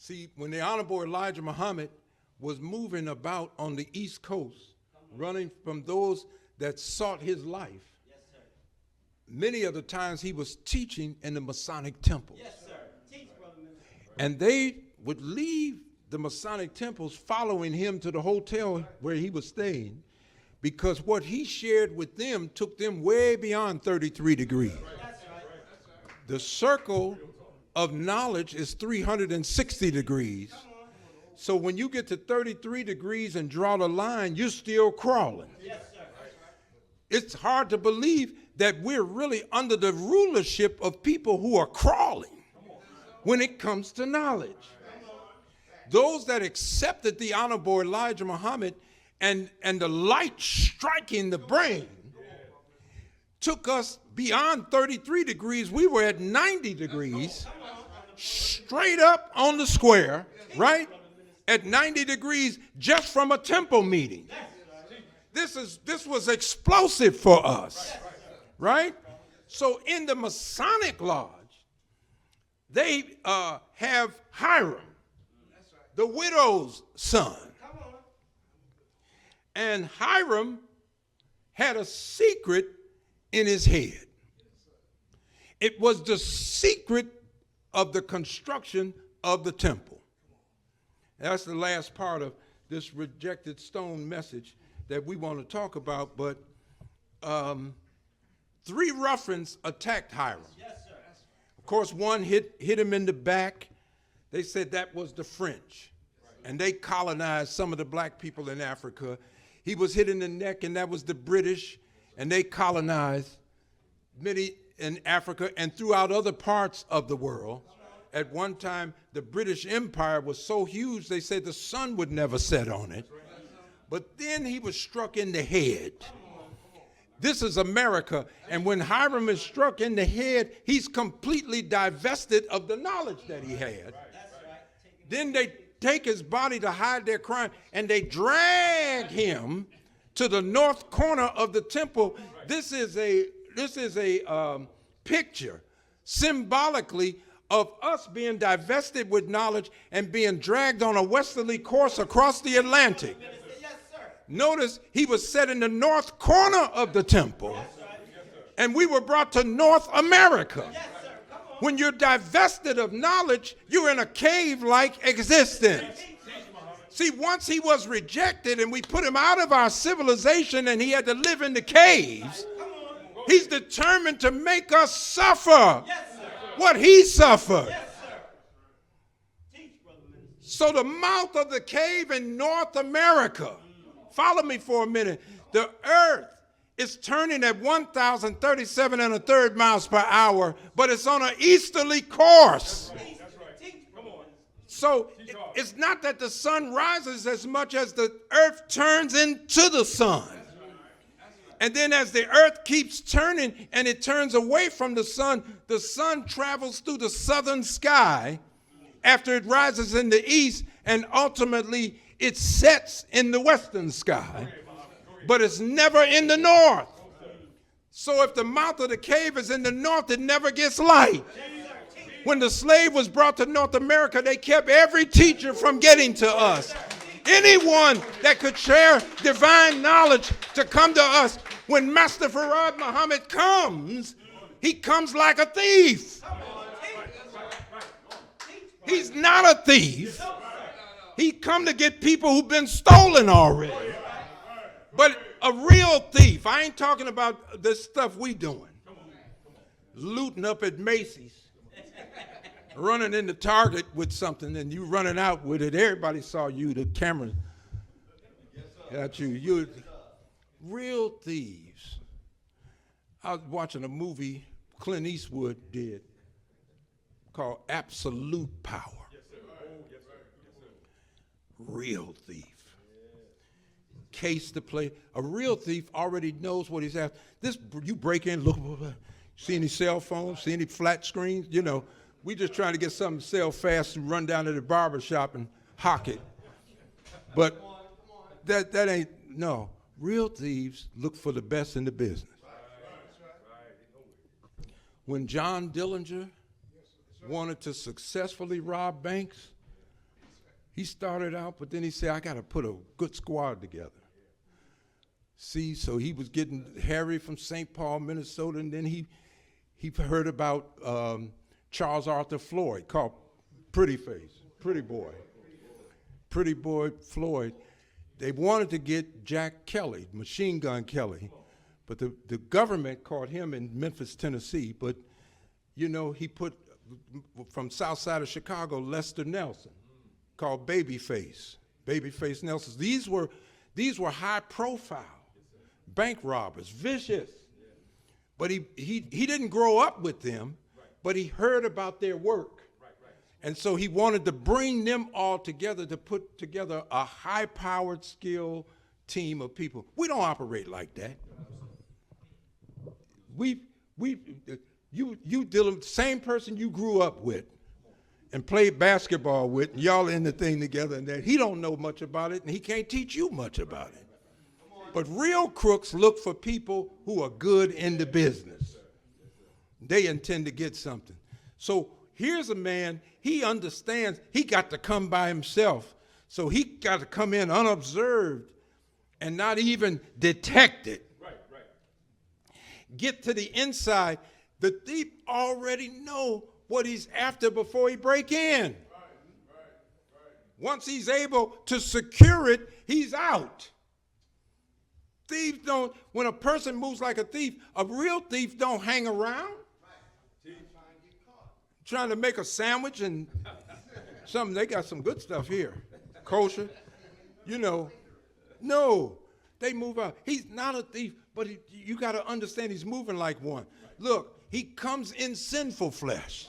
See, when the Honorable Elijah Muhammad was moving about on the East Coast, running from those that sought his life, Yes, sir. many of the times he was teaching in the Masonic temples. Yes, sir. Teach, brother minister. And they would leave the Masonic temples following him to the hotel where he was staying, because what he shared with them took them way beyond 33 degrees. That's right. The circle of knowledge is 360 degrees. So when you get to 33 degrees and draw the line, you're still crawling. Yes, sir. It's hard to believe that we're really under the rulership of people who are crawling when it comes to knowledge. Those that accepted the Honorable Elijah Muhammad and the light striking the brain took us beyond 33 degrees. We were at 90 degrees, straight up on the square, right? At 90 degrees just from a temple meeting. This was explosive for us, right? So in the Masonic Lodge, they have Hiram, the widow's son. And Hiram had a secret in his head. It was the secret of the construction of the temple. That's the last part of this rejected stone message that we want to talk about, but 3 ruffians attacked Hiram. Yes, sir. Of course, one hit him in the back. They said that was the French, and they colonized some of the black people in Africa. He was hit in the neck, and that was the British, and they colonized many in Africa and throughout other parts of the world. At one time, the British Empire was so huge, they said the sun would never set on it. But then he was struck in the head. This is America, and when Hiram is struck in the head, he's completely divested of the knowledge that he had. Then they take his body to hide their crime, and they drag him to the north corner of the temple. This is a picture symbolically of us being divested with knowledge and being dragged on a westerly course across the Atlantic. Yes, sir. Notice he was set in the north corner of the temple, and we were brought to North America. Yes, sir. Come on. When you're divested of knowledge, you're in a cave-like existence. See, once he was rejected and we put him out of our civilization and he had to live in the caves, he's determined to make us suffer Yes, sir. what he suffered. Yes, sir. Teach, brother minister. So the mouth of the cave in North America, follow me for a minute, the earth is turning at 1,037 1/3 miles per hour, but it's on an easterly course. So it's not that the sun rises as much as the earth turns into the sun. And then as the earth keeps turning and it turns away from the sun travels through the southern sky after it rises in the east, and ultimately it sets in the western sky. But it's never in the north. So if the mouth of the cave is in the north, it never gets light. When the slave was brought to North America, they kept every teacher from getting to us. Anyone that could share divine knowledge to come to us. When Master Farad Muhammad comes, he comes like a thief. He's not a thief. He come to get people who've been stolen already. But a real thief, I ain't talking about this stuff we doing. Looting up at Macy's. Running into Target with something and you running out with it. Everybody saw you, the camera got you. You real thieves. I was watching a movie Clint Eastwood did called Absolute Power. Real thief. Case to play. A real thief already knows what he's after. This, you break in, look, see any cell phones, see any flat screens, you know. We just trying to get something to sell fast and run down to the barber shop and hock it. But that ain't, no. Real thieves look for the best in the business. When John Dillinger wanted to successfully rob banks, He started out, but then he said, I got to put a good squad together. See, so he was getting Harry from St. Paul, Minnesota, and then he heard about Charles Arthur Floyd, called Pretty Boy Floyd. They wanted to get Jack Kelly, Machine Gun Kelly, but the government caught him in Memphis, Tennessee. But, you know, he put, from south side of Chicago, Lester Nelson, called Babyface Nelson. These were high profile bank robbers, vicious. But he didn't grow up with them, but he heard about their work. And so he wanted to bring them all together to put together a high-powered, skilled team of people. We don't operate like that. You dealing with the same person you grew up with and played basketball with, and y'all in the thing together, and that he don't know much about it, and he can't teach you much about it. But real crooks look for people who are good in the business. They intend to get something. So here's a man, he understands he got to come by himself. So he got to come in unobserved and not even detected. Right. Get to the inside. The thief already know what he's after before he break in. Right. Once he's able to secure it, he's out. Thieves don't, when a person moves like a real thief don't hang around. Trying to make a sandwich and something. They got some good stuff here, kosher. You know, no, they move out. He's not a thief, but you got to understand he's moving like one. Look, he comes in sinful flesh.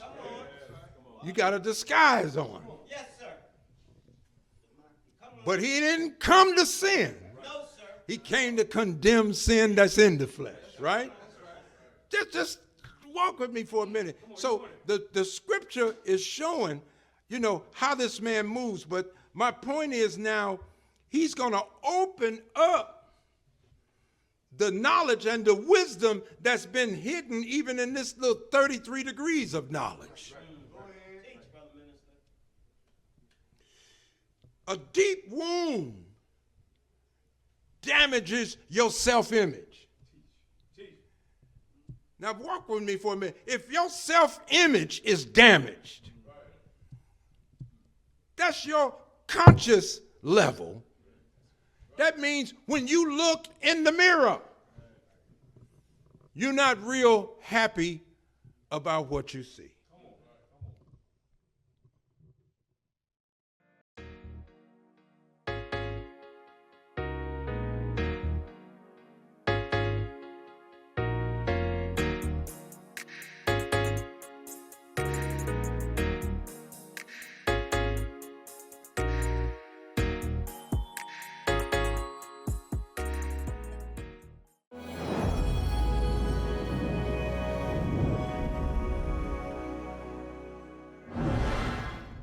You got a disguise on. Yes, sir. But he didn't come to sin. No, sir. He came to condemn sin that's in the flesh, right? Just walk with me for a minute. So the scripture is showing, you know, how this man moves. But my point is now he's going to open up the knowledge and the wisdom that's been hidden even in this little 33 degrees of knowledge. Teach, brother minister. A deep wound damages your self-image. Now walk with me for a minute. If your self-image is damaged, that's your conscious level. That means when you look in the mirror, you're not real happy about what you see.